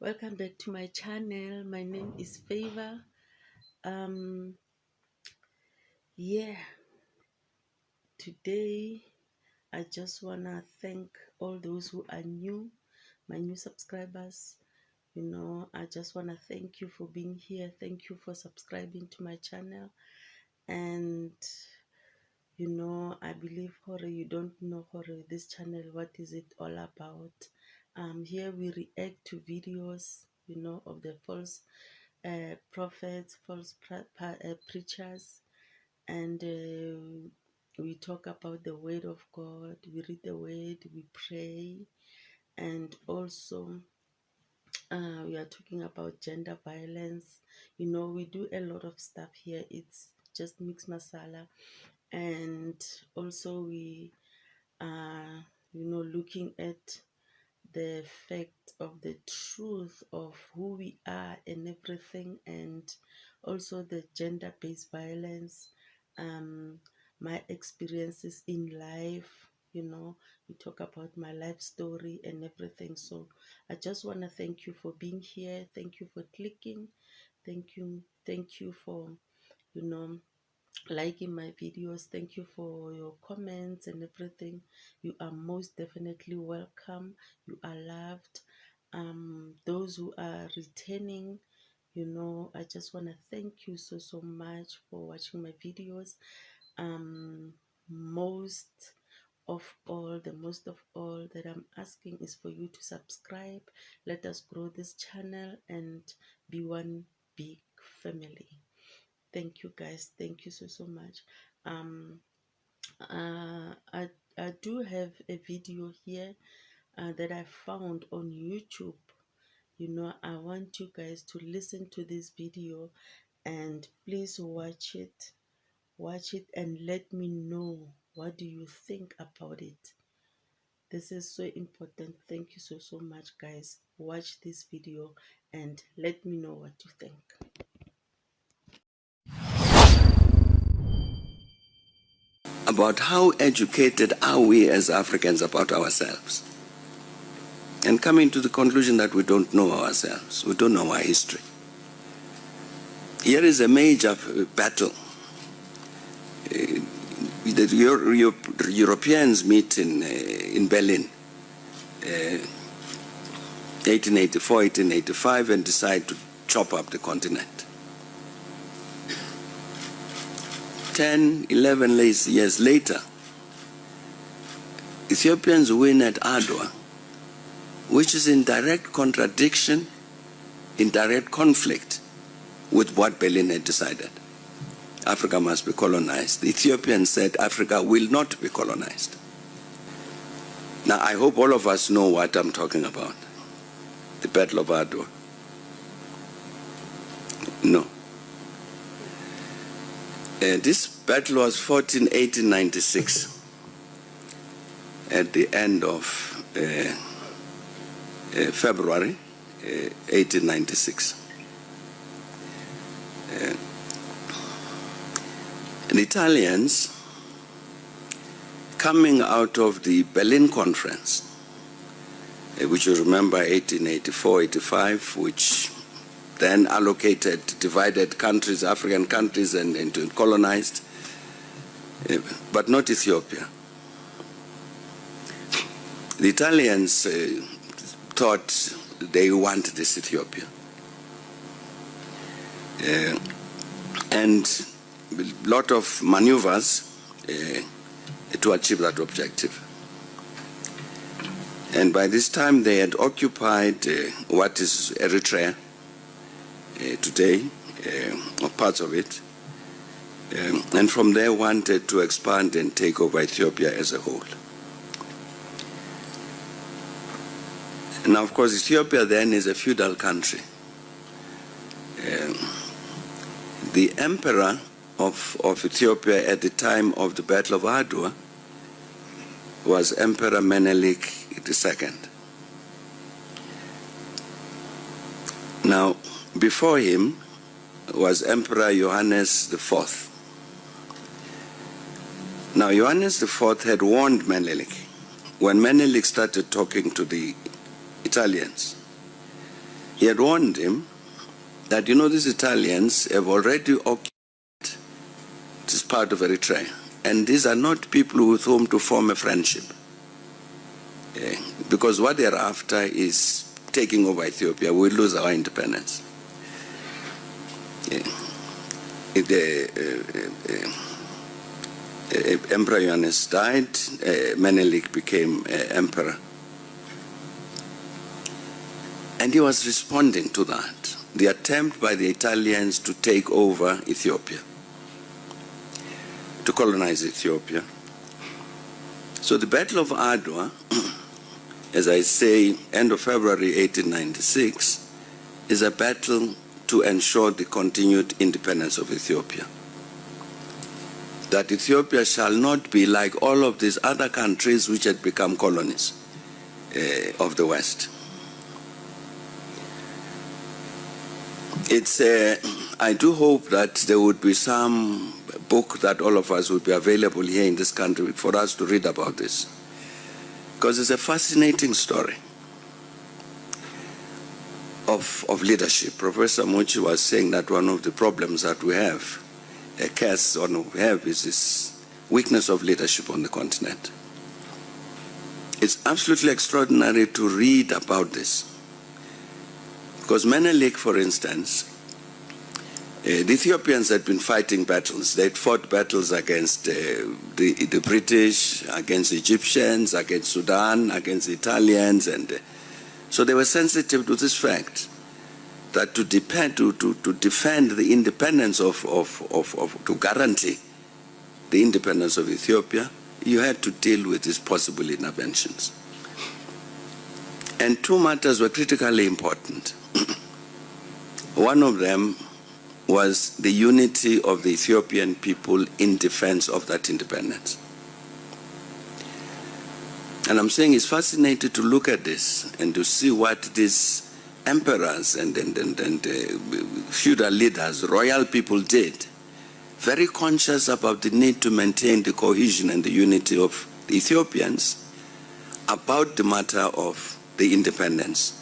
Welcome back to my channel. My name is Favor. Um yeah, today I just wanna thank all those who are new, my new subscribers. I just wanna thank you for being here. Thank you for subscribing to my channel. And I believe horror, you don't know horror, this channel, what is it all about? Here we react to videos, of the false prophets, false preachers, and we talk about the word of God. We read the word, we pray, and also we are talking about gender violence. We do a lot of stuff here. It's just mix masala, and also we are, looking at the fact of the truth of who we are and everything, and also the gender-based violence, my experiences in life. We talk about my life story and everything. So I just want to thank you for being here. Thank you for clicking. Thank you for, you know liking my videos. Thank you for your comments and everything. You are most definitely welcome. You are loved. Those who are returning, I just want to thank you so much for watching my videos. um most the most of all that I'm asking is for you to subscribe. Let us grow this channel and be one big family. Thank you, guys. Thank you so much. um I do have a video here that I found on YouTube. I want you guys to listen to this video, and please watch it and let me know, what do you think about it? This is so important. Thank you so much, guys. Watch this video and let me know what you think. About how educated are we as Africans about ourselves, and coming to the conclusion that we don't know ourselves, we don't know our history. Here is a major battle. The Europeans meet in Berlin, 1884, 1885, and decide to chop up the continent. 10, 11 years later, Ethiopians win at Adwa, which is in direct contradiction, in direct conflict with what Berlin had decided. Africa must be colonized. The Ethiopians said Africa will not be colonized. Now, I hope all of us know what I'm talking about. The Battle of Adwa. No. This battle was fought in 1896, at the end of February 1896. The Italians, coming out of the Berlin Conference, which you remember 1884-85, which then allocated, divided countries, African countries, and into colonized, but not Ethiopia. The Italians thought they wanted this Ethiopia. And a lot of maneuvers to achieve that objective. And by this time they had occupied what is Eritrea today, or parts of it, and from there wanted to expand and take over Ethiopia as a whole. Now, of course, Ethiopia then is a feudal country. The emperor of Ethiopia at the time of the Battle of Adwa was Emperor Menelik II. Now, before him was Emperor Johannes IV. Now, Johannes IV had warned Menelik. When Menelik started talking to the Italians, he had warned him that, you know, these Italians have already occupied this part of Eritrea, and these are not people with whom to form a friendship. Because what they're after is taking over Ethiopia. We lose our independence. Emperor Johannes died, Menelik became emperor. And he was responding to that, the attempt by the Italians to take over Ethiopia, to colonize Ethiopia. So the Battle of Adwa, as I say, end of February 1896, is a battle to ensure the continued independence of Ethiopia. That Ethiopia shall not be like all of these other countries which had become colonies of the West. I do hope that there would be some book that all of us would be available here in this country for us to read about this. Because it's a fascinating story of leadership. Professor Muchi was saying that one of the problems that we have, a curse we have, is this weakness of leadership on the continent. It's absolutely extraordinary to read about this. Because Menelik, for instance, the Ethiopians had been fighting battles. They'd fought battles against the British, against the Egyptians, against Sudan, against the Italians, and so they were sensitive to this fact that to defend the independence to guarantee the independence of Ethiopia, you had to deal with these possible interventions. And two matters were critically important. One of them was the unity of the Ethiopian people in defense of that independence. And I'm saying it's fascinating to look at this and to see what these emperors and feudal leaders, royal people did, very conscious about the need to maintain the cohesion and the unity of the Ethiopians about the matter of the independence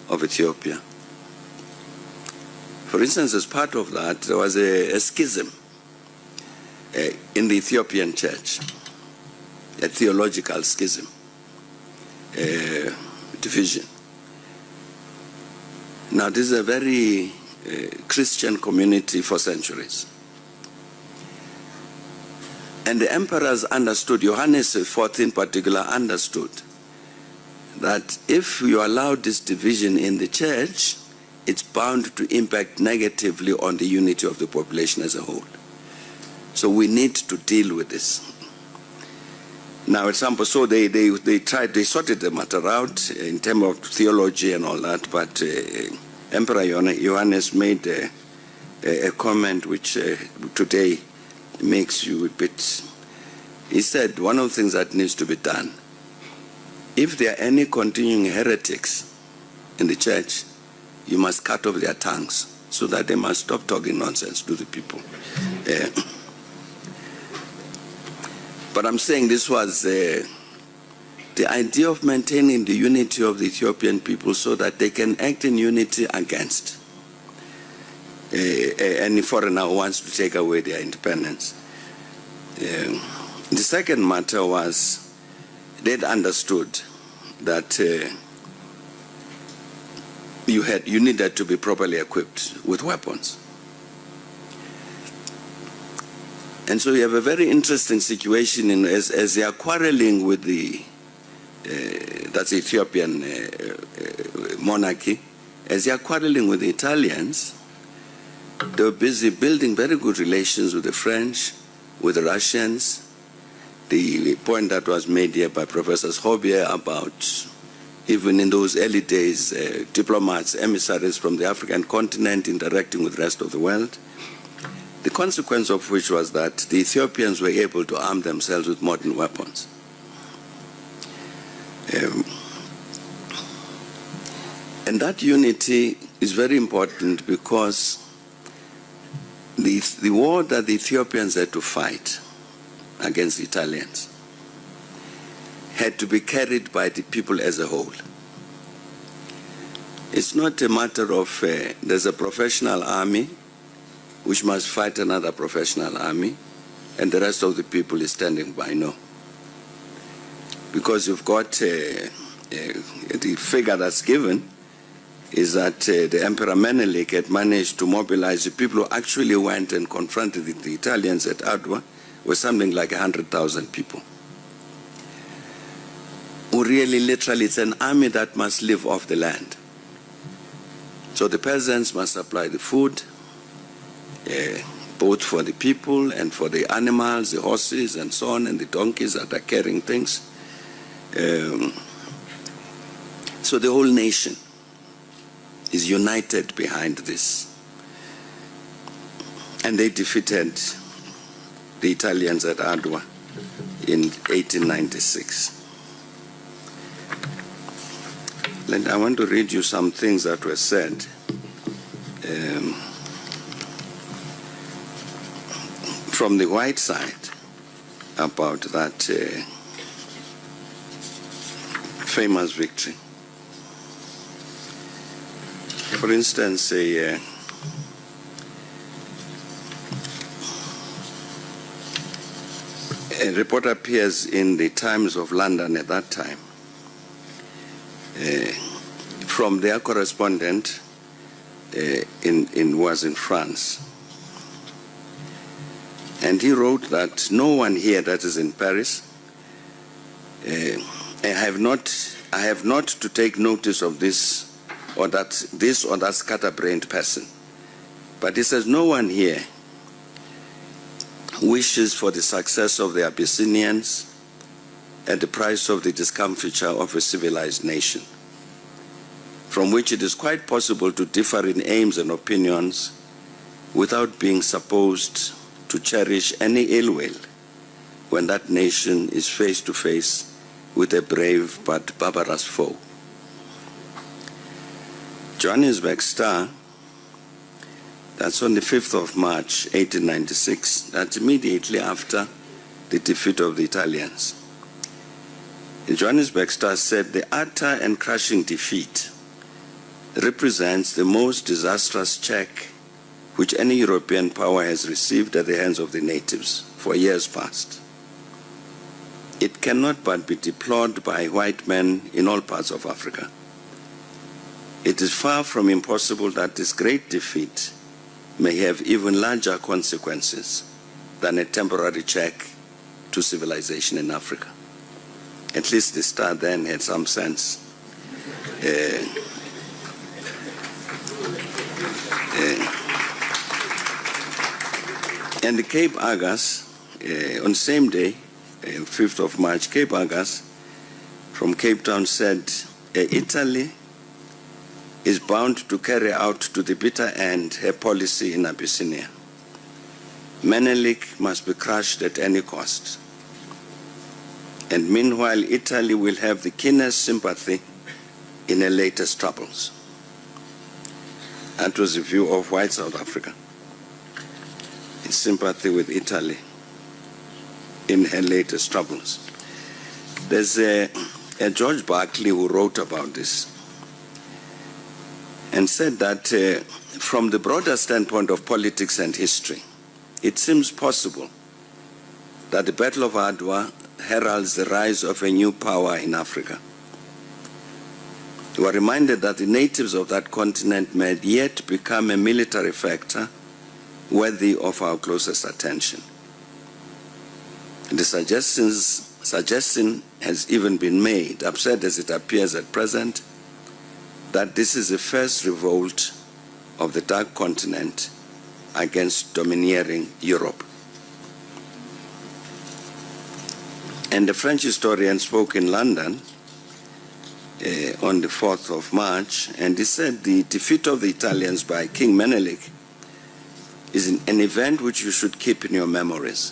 of Ethiopia. For instance, as part of that, there was a schism in the Ethiopian church, a theological schism, division. Now, this is a very Christian community for centuries. And the emperors understood, Johannes IV in particular understood, that if you allow this division in the church, it's bound to impact negatively on the unity of the population as a whole. So we need to deal with this. Now, example, so they sorted the matter out in terms of theology and all that, but Emperor Johannes made a comment which today makes you a bit. He said one of the things that needs to be done, if there are any continuing heretics in the church, you must cut off their tongues so that they must stop talking nonsense to the people. But I'm saying this was the idea of maintaining the unity of the Ethiopian people so that they can act in unity against any foreigner who wants to take away their independence. The second matter was they'd understood that you needed to be properly equipped with weapons. And so you have a very interesting situation as they are quarreling with that's the Ethiopian monarchy, as they are quarreling with the Italians, they were busy building very good relations with the French, with the Russians. The point that was made here by Professor Hobier about even in those early days, diplomats, emissaries from the African continent interacting with the rest of the world. The consequence of which was that the Ethiopians were able to arm themselves with modern weapons. And that unity is very important because the war that the Ethiopians had to fight against the Italians had to be carried by the people as a whole. It's not a matter of there's a professional army which must fight another professional army and the rest of the people is standing by. No. Because you've got the figure that's given is that the Emperor Menelik had managed to mobilize the people who actually went and confronted the Italians at Adwa was something like 100,000 people. Who really literally, it's an army that must live off the land. So the peasants must supply the food, both for the people and for the animals, the horses and so on, and the donkeys that are carrying things. So the whole nation is united behind this. And they defeated the Italians at Adwa in 1896. And I want to read you some things that were said from the white side about that famous victory. For instance, a report appears in the Times of London at that time from their correspondent was in France. And he wrote that no one here that is in Paris, I have not to take notice of this or that scatterbrained person. But he says no one here wishes for the success of the Abyssinians at the price of the discomfiture of a civilized nation, from which it is quite possible to differ in aims and opinions without being supposed to cherish any ill will when that nation is face to face with a brave but barbarous foe. Johannesburg Star, that's on the 5th of March, 1896, that's immediately after the defeat of the Italians. The Johannesburg Star said the utter and crushing defeat represents the most disastrous check which any European power has received at the hands of the natives for years past. It cannot but be deplored by white men in all parts of Africa. It is far from impossible that this great defeat may have even larger consequences than a temporary check to civilization in Africa. At least the Star then had some sense. And the Cape Argus, on the same day, 5th of March, Cape Argus from Cape Town said, Italy is bound to carry out to the bitter end her policy in Abyssinia. Menelik must be crushed at any cost. And meanwhile, Italy will have the keenest sympathy in her latest troubles. That was the view of white South Africa. Its sympathy with Italy in her latest troubles. There's a George Barclay who wrote about this and said that from the broader standpoint of politics and history, it seems possible that the Battle of Adwa heralds the rise of a new power in Africa. We are reminded that the natives of that continent may yet become a military factor worthy of our closest attention. The suggestion has even been made, absurd as it appears at present, that this is the first revolt of the dark continent against domineering Europe. And the French historian spoke in London on the 4th of March, and he said the defeat of the Italians by King Menelik is an event which you should keep in your memories.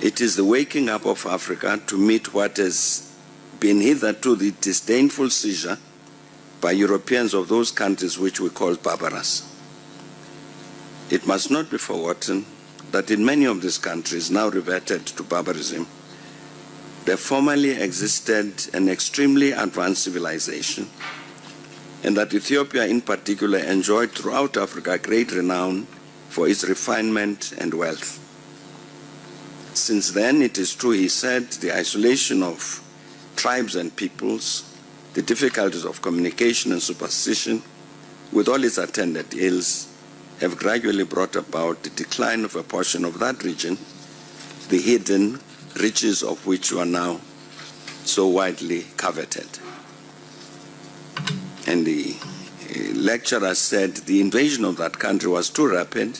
It is the waking up of Africa to meet what has been hitherto the disdainful seizure by Europeans of those countries which we call barbarous. It must not be forgotten that in many of these countries now reverted to barbarism, there formerly existed an extremely advanced civilization and that Ethiopia in particular enjoyed throughout Africa great renown for its refinement and wealth. Since then, it is true, he said, the isolation of tribes and peoples, the difficulties of communication and superstition, with all its attendant ills, have gradually brought about the decline of a portion of that region, the hidden riches of which were now so widely coveted. And the lecturer said the invasion of that country was too rapid,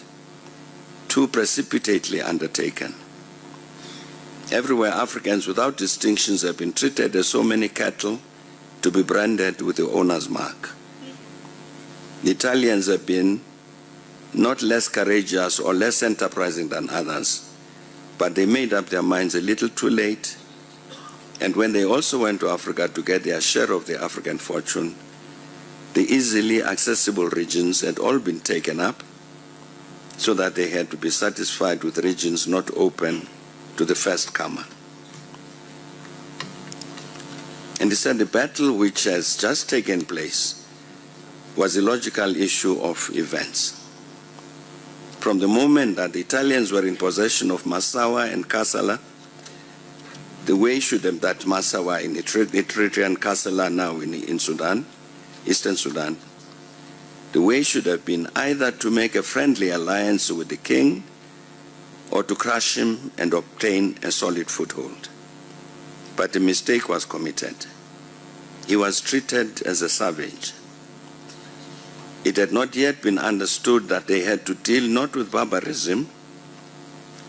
too precipitately undertaken. Everywhere, Africans without distinctions have been treated as so many cattle to be branded with the owner's mark. The Italians have been not less courageous or less enterprising than others, but they made up their minds a little too late, and when they also went to Africa to get their share of the African fortune, the easily accessible regions had all been taken up, so that they had to be satisfied with regions not open to the first comer. And he said the battle which has just taken place was a logical issue of events. From the moment that the Italians were in possession of Massawa and Kassala, the way should have that Massawa in Eritrea and Kassala now in Sudan, Eastern Sudan, the way should have been either to make a friendly alliance with the king or to crush him and obtain a solid foothold. But a mistake was committed. He was treated as a savage. It had not yet been understood that they had to deal not with barbarism,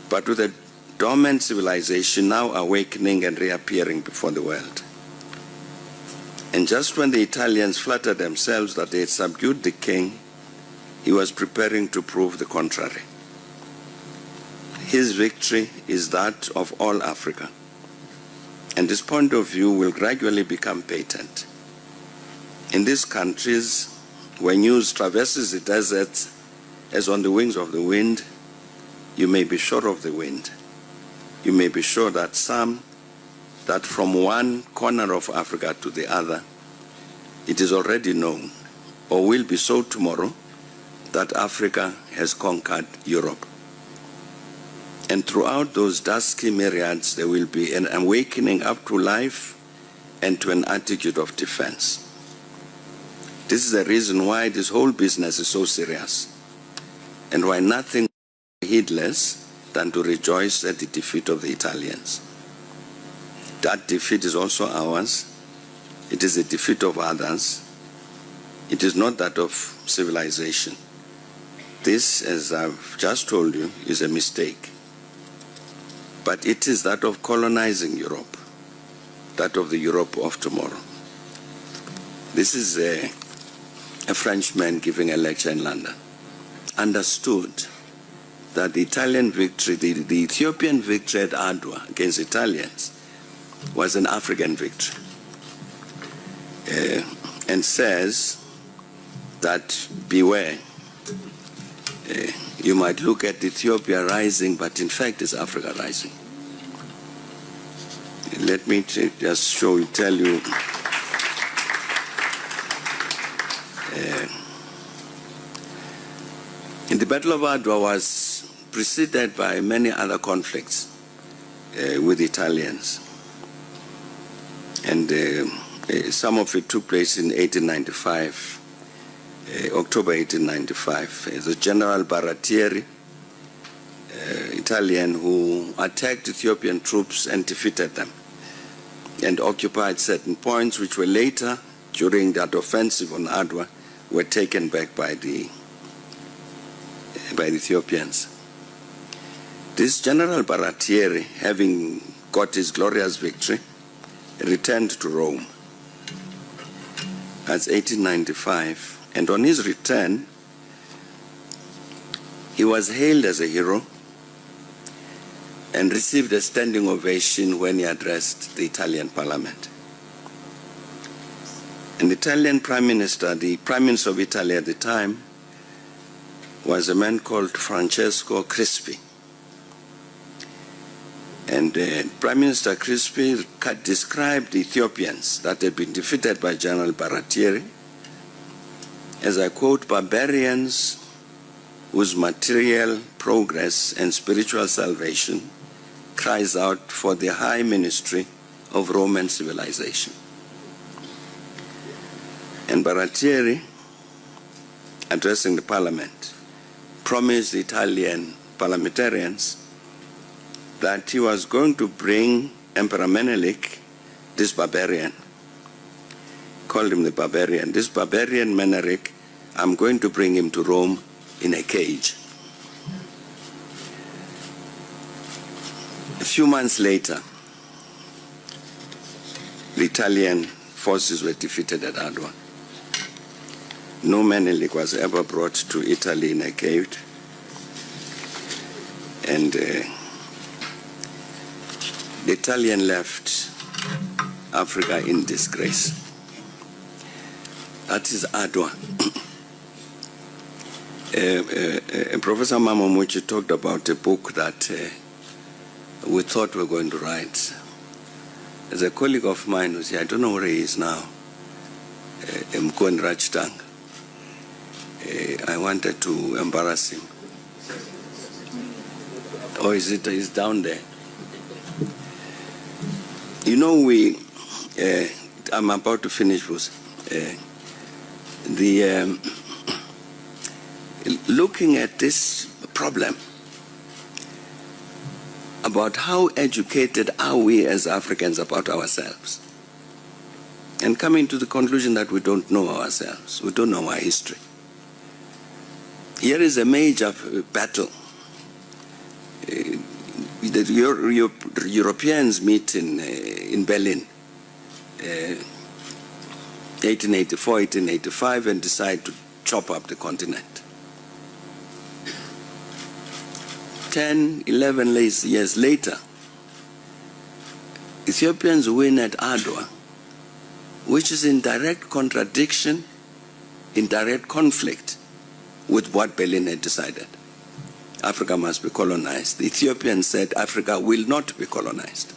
but with a dormant civilization now awakening and reappearing before the world. And just when the Italians flattered themselves that they had subdued the king, he was preparing to prove the contrary. His victory is that of all Africa, and this point of view will gradually become patent. In these countries, where news traverses the deserts as on the wings of the wind, you may be sure of the wind. You may be sure that from one corner of Africa to the other, it is already known, or will be so tomorrow, that Africa has conquered Europe. And throughout those dusky myriads, there will be an awakening up to life and to an attitude of defense. This is the reason why this whole business is so serious, and why nothing is heedless than to rejoice at the defeat of the Italians. That defeat is also ours. It is a defeat of others. It is not that of civilization. This, as I've just told you, is a mistake. But it is that of colonizing Europe, that of the Europe of tomorrow. This is a Frenchman giving a lecture in London, understood that the Italian victory, the Ethiopian victory at Adwa against Italians, was an African victory, and says that beware, you might look at Ethiopia rising, but in fact it's Africa rising. Let me just tell you, in the Battle of Adwa was preceded by many other conflicts with the Italians. And some of it took place in 1895, October 1895. The General Baratieri, Italian, who attacked Ethiopian troops and defeated them and occupied certain points which were later, during that offensive on Adwa, were taken back by the Ethiopians. This General Baratieri, having got his glorious victory, returned to Rome. That's 1895. And on his return, he was hailed as a hero and received a standing ovation when he addressed the Italian parliament. And the Italian Prime Minister, the Prime Minister of Italy at the time, was a man called Francesco Crispi. And Prime Minister Crispi described the Ethiopians that had been defeated by General Baratieri as I quote, barbarians whose material progress and spiritual salvation cries out for the high ministry of Roman civilization. And Baratieri, addressing the parliament, promised the Italian parliamentarians that he was going to bring Emperor Menelik, this barbarian, called him the barbarian. This barbarian Menelik, I'm going to bring him to Rome in a cage. A few months later, the Italian forces were defeated at Adwa. No Menelik was ever brought to Italy in a cage. And the Italian left Africa in disgrace. That is Adwa. Professor Mamomuchi talked about a book that we thought we were going to write. As a colleague of mine who's here, I don't know where he is now, Mkon Rachtang. I wanted to embarrass him. Or is it? He's down there. You know, I'm about to finish with looking at this problem about how educated are we as Africans about ourselves, and coming to the conclusion that we don't know ourselves, we don't know our history. Here is a major battle. The Europeans meet in Berlin, 1884, 1885, and decide to chop up the continent. 10, 11 years later, Ethiopians win at Adwa, which is in direct contradiction, in direct conflict with what Berlin had decided. Africa must be colonized. The Ethiopians said Africa will not be colonized.